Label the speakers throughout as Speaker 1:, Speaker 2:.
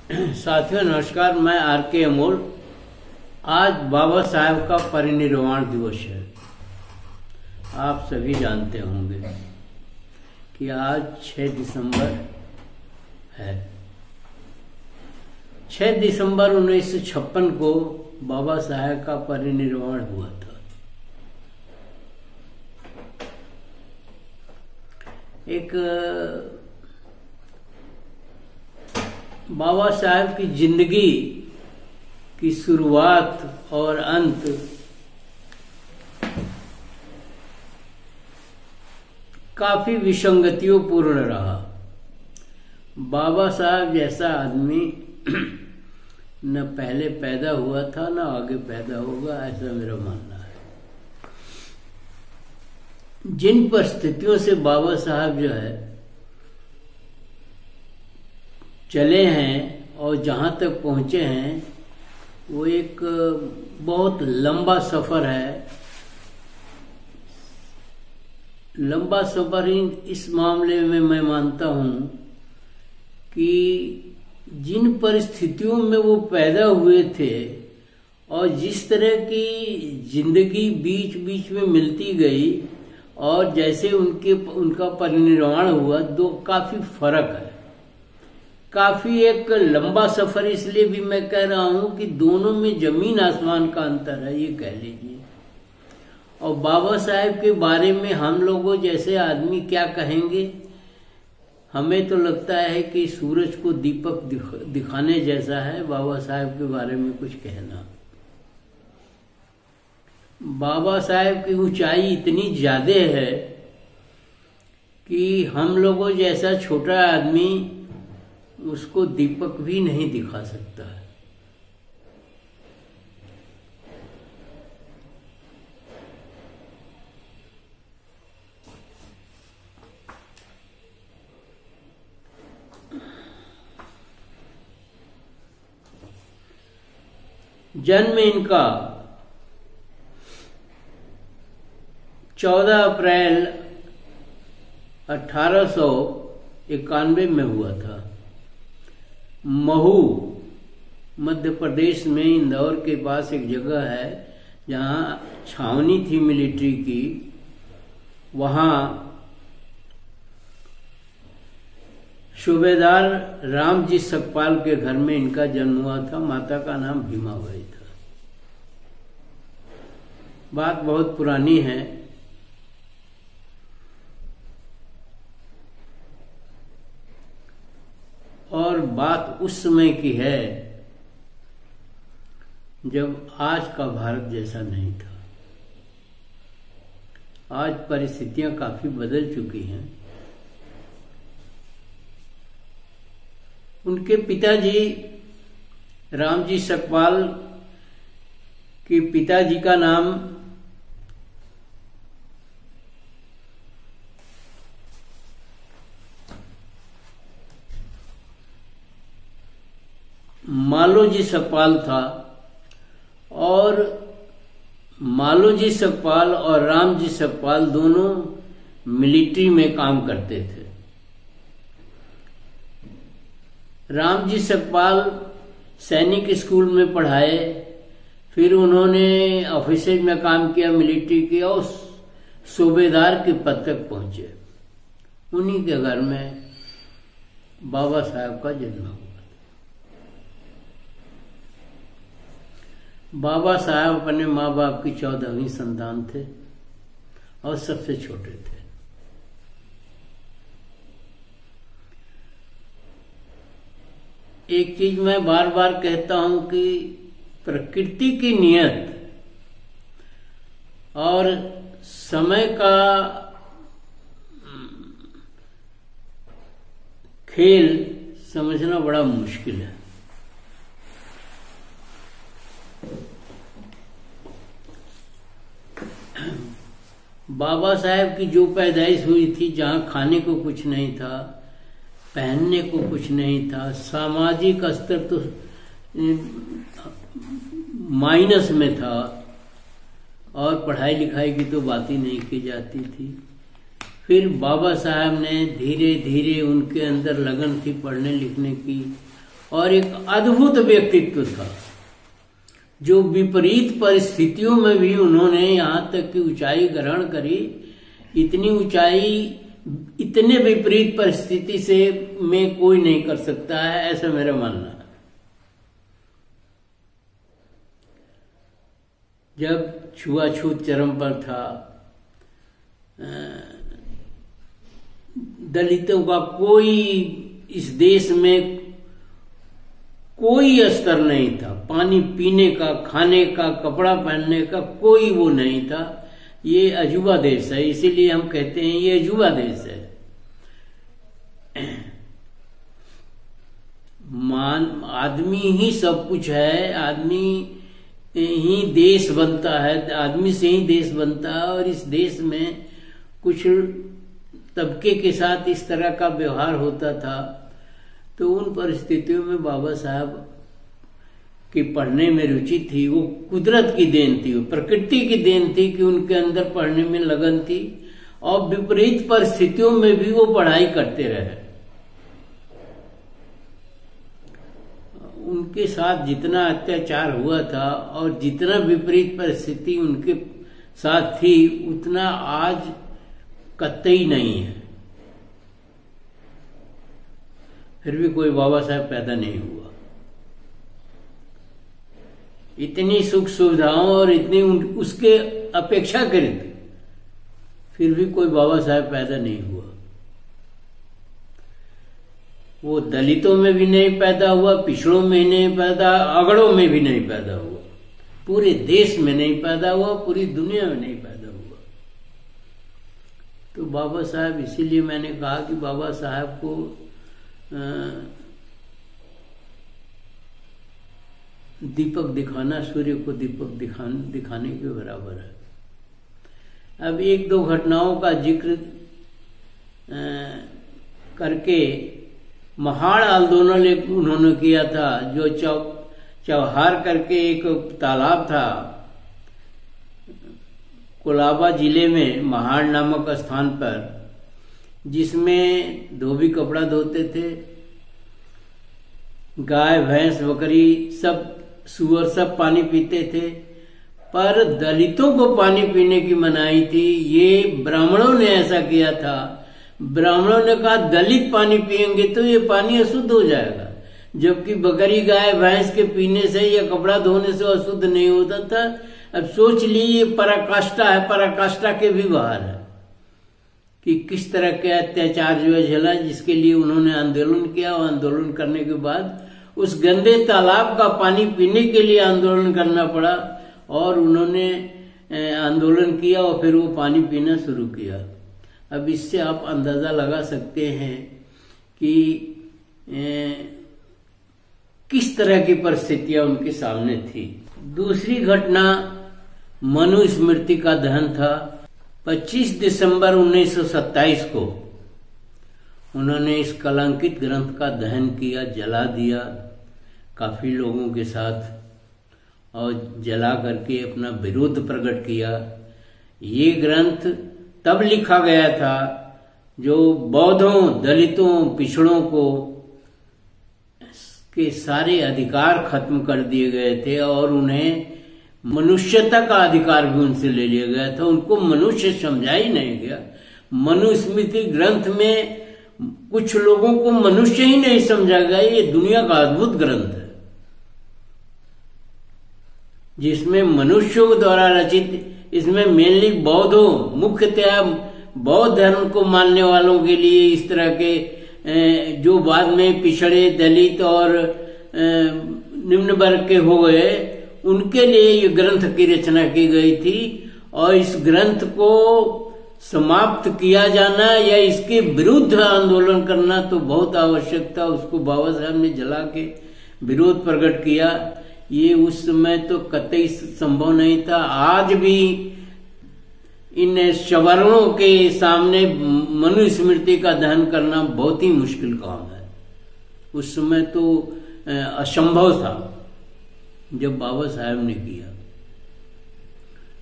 Speaker 1: साथियों नमस्कार, मैं आर के अमोल। आज बाबा साहब का परिनिर्वाण दिवस है। आप सभी जानते होंगे कि आज 6 दिसंबर है। 6 दिसंबर 1956 को बाबा साहब का परिनिर्वाण हुआ था। एक बाबा साहब की जिंदगी की शुरुआत और अंत काफी विसंगतियों पूर्ण रहा। बाबा साहब जैसा आदमी न पहले पैदा हुआ था न आगे पैदा होगा, ऐसा मेरा मानना है। जिन परिस्थितियों से बाबा साहब जो है चले हैं और जहां तक पहुंचे हैं, वो एक बहुत लंबा सफर है। लंबा सफर ही इस मामले में मैं मानता हूं कि जिन परिस्थितियों में वो पैदा हुए थे और जिस तरह की जिंदगी बीच बीच में मिलती गई और जैसे उनका परिनिर्वाण हुआ, दो काफी फर्क है। काफी एक लंबा सफर इसलिए भी मैं कह रहा हूं कि दोनों में जमीन आसमान का अंतर है, ये कह लीजिए। और बाबा साहब के बारे में हम लोगों जैसे आदमी क्या कहेंगे? हमें तो लगता है कि सूरज को दीपक दिखाने जैसा है बाबा साहब के बारे में कुछ कहना। बाबा साहब की ऊंचाई इतनी ज्यादा है कि हम लोगों जैसा छोटा आदमी उसको दीपक भी नहीं दिखा सकता है। जन्म इनका 14 अप्रैल 1891 में हुआ था। महू मध्य प्रदेश में इंदौर के पास एक जगह है जहां छावनी थी मिलिट्री की। वहां सूबेदार रामजी सकपाल के घर में इनका जन्म हुआ था। माता का नाम भीमाबाई था। बात बहुत पुरानी है। और बात उस समय की है जब आज का भारत जैसा नहीं था। आज परिस्थितियां काफी बदल चुकी हैं। उनके पिताजी रामजी सकपाल के पिताजी का नाम मालोजी सकपाल था और मालोजी सकपाल और रामजी सकपाल दोनों मिलिट्री में काम करते थे। रामजी सकपाल सैनिक स्कूल में पढ़ाए, फिर उन्होंने ऑफिसर में काम किया, मिलिट्री किया और सूबेदार के पद तक पहुंचे। उन्हीं के घर में बाबा साहब का जन्म हुआ। बाबा साहब अपने माँ बाप की 14वीं संतान थे और सबसे छोटे थे। एक चीज मैं बार बार कहता हूं कि प्रकृति की नियत और समय का खेल समझना बड़ा मुश्किल है। बाबा साहब की जो पैदाइश हुई थी, जहां खाने को कुछ नहीं था, पहनने को कुछ नहीं था, सामाजिक स्तर तो माइनस में था और पढ़ाई लिखाई की तो बात ही नहीं की जाती थी। फिर बाबा साहब ने धीरे धीरे, उनके अंदर लगन थी पढ़ने लिखने की और एक अद्भुत व्यक्तित्व था, जो विपरीत परिस्थितियों में भी उन्होंने यहाँ तक की ऊंचाई ग्रहण करी। इतनी ऊंचाई इतने विपरीत परिस्थिति से में कोई नहीं कर सकता है, ऐसा मेरा मानना है। जब छुआछूत चरम पर था, दलितों का कोई इस देश में कोई स्तर नहीं था, पानी पीने का, खाने का, कपड़ा पहनने का कोई वो नहीं था। ये अजूबा देश है, इसीलिए हम कहते हैं ये अजूबा देश है। आदमी ही सब कुछ है, आदमी ही देश बनता है, आदमी से ही देश बनता है। और इस देश में कुछ तबके के साथ इस तरह का व्यवहार होता था, तो उन परिस्थितियों में बाबा साहब की पढ़ने में रुचि थी। वो कुदरत की देन थी, वो प्रकृति की देन थी कि उनके अंदर पढ़ने में लगन थी, और विपरीत परिस्थितियों में भी वो पढ़ाई करते रहे। उनके साथ जितना अत्याचार हुआ था और जितना विपरीत परिस्थिति उनके साथ थी, उतना आज कतई नहीं है। फिर भी कोई बाबा साहब पैदा नहीं हुआ। इतनी सुख सुविधाओं और इतनी उसके अपेक्षाकृत फिर भी कोई बाबा साहब पैदा नहीं हुआ। वो दलितों में भी नहीं पैदा हुआ, पिछड़ों में नहीं पैदा, अगड़ों में भी नहीं पैदा हुआ, पूरे देश में नहीं पैदा हुआ, पूरी दुनिया में नहीं पैदा हुआ। तो बाबा साहब, इसीलिए मैंने कहा कि बाबा साहब को दीपक दिखाना सूर्य को दीपक दिखाने के बराबर है। अब एक दो घटनाओं का जिक्र करके महाड़ आंदोलन एक उन्होंने किया था, जो चौहार करके एक तालाब था कोलाबा जिले में, महाड़ नामक स्थान पर, जिसमें धोबी कपड़ा धोते थे, गाय भैंस बकरी सब सुअर सब पानी पीते थे, पर दलितों को पानी पीने की मनाही थी। ये ब्राह्मणों ने ऐसा किया था। ब्राह्मणों ने कहा दलित पानी पिएंगे तो ये पानी अशुद्ध हो जाएगा, जबकि बकरी गाय भैंस के पीने से या कपड़ा धोने से अशुद्ध नहीं होता था। अब सोच ली, ये पराकाष्ठा है, पराकाष्ठा के भी बाहर है कि किस तरह के अत्याचार जो है झेला, जिसके लिए उन्होंने आंदोलन किया। और आंदोलन करने के बाद उस गंदे तालाब का पानी पीने के लिए आंदोलन करना पड़ा, और उन्होंने आंदोलन किया और फिर वो पानी पीना शुरू किया। अब इससे आप अंदाजा लगा सकते हैं कि किस तरह की परिस्थितियां उनके सामने थी। दूसरी घटना मनुस्मृति का दहन था। 25 दिसंबर 1927 को उन्होंने इस कलंकित ग्रंथ का दहन किया, जला दिया काफी लोगों के साथ, और जला करके अपना विरोध प्रकट किया। ये ग्रंथ तब लिखा गया था जो बौद्धों, दलितों, पिछड़ों को के सारे अधिकार खत्म कर दिए गए थे, और उन्हें मनुष्यता का अधिकार भी उनसे ले लिया गया था। उनको मनुष्य समझा ही नहीं गया। मनुस्मृति ग्रंथ में कुछ लोगों को मनुष्य ही नहीं समझा गया। ये दुनिया का अद्भुत ग्रंथ है, जिसमें मनुष्यों द्वारा रचित, इसमें मेनली बौद्धों, मुख्यतया बौद्ध धर्म को मानने वालों के लिए, इस तरह के जो बाद में पिछड़े, दलित और निम्न वर्ग के हो गए, उनके लिए ये ग्रंथ की रचना की गई थी। और इस ग्रंथ को समाप्त किया जाना या इसके विरुद्ध आंदोलन करना तो बहुत आवश्यक था। उसको बाबा साहब ने जला के विरोध प्रकट किया। ये उस समय तो कतई संभव नहीं था। आज भी इन सवर्णों के सामने मनुस्मृति का दहन करना बहुत ही मुश्किल काम है। उस समय तो असंभव था जब बाबा साहब ने किया।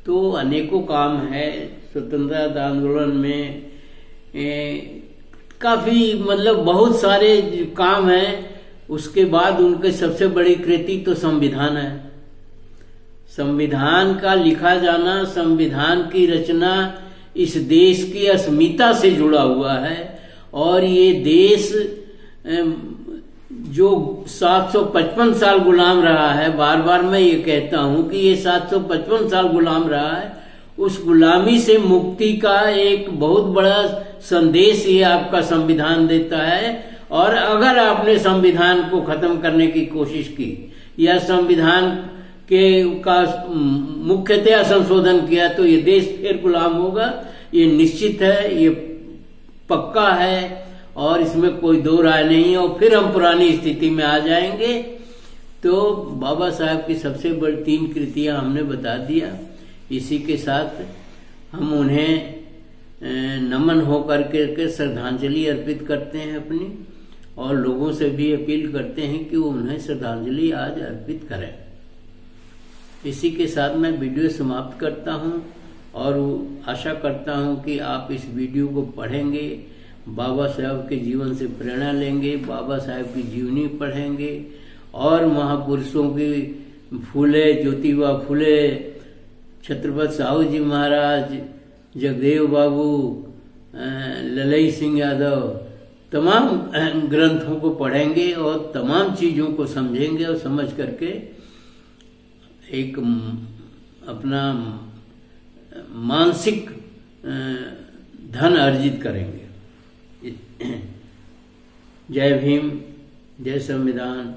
Speaker 1: तो अनेकों काम है स्वतंत्रता आंदोलन में, काफी मतलब बहुत सारे काम हैं, उसके बाद उनकी सबसे बड़ी कृति तो संविधान है। संविधान का लिखा जाना, संविधान की रचना इस देश की अस्मिता से जुड़ा हुआ है। और ये देश जो 755 साल गुलाम रहा है, बार बार मैं ये कहता हूं कि ये 755 साल गुलाम रहा है, उस गुलामी से मुक्ति का एक बहुत बड़ा संदेश ये आपका संविधान देता है। और अगर आपने संविधान को खत्म करने की कोशिश की या संविधान का मुख्यतया संशोधन किया तो ये देश फिर गुलाम होगा। ये निश्चित है, ये पक्का है और इसमें कोई दो राय नहीं है। और फिर हम पुरानी स्थिति में आ जाएंगे। तो बाबा साहब की सबसे बड़ी 3 कृतियां हमने बता दिया। इसी के साथ हम उन्हें नमन हो करके श्रद्धांजलि अर्पित करते हैं अपनी, और लोगों से भी अपील करते हैं कि वो उन्हें श्रद्धांजलि आज अर्पित करें। इसी के साथ मैं वीडियो समाप्त करता हूं और आशा करता हूं कि आप इस वीडियो को पढ़ेंगे, बाबा साहब के जीवन से प्रेरणा लेंगे, बाबा साहब की जीवनी पढ़ेंगे और महापुरुषों की फूले, ज्योतिबा फूले, छत्रपति साहू जी महाराज, जगदेव बाबू, ललई सिंह यादव, तमाम ग्रंथों को पढ़ेंगे और तमाम चीजों को समझेंगे और समझ करके एक अपना मानसिक धन अर्जित करेंगे। जय भीम, जय संविधान।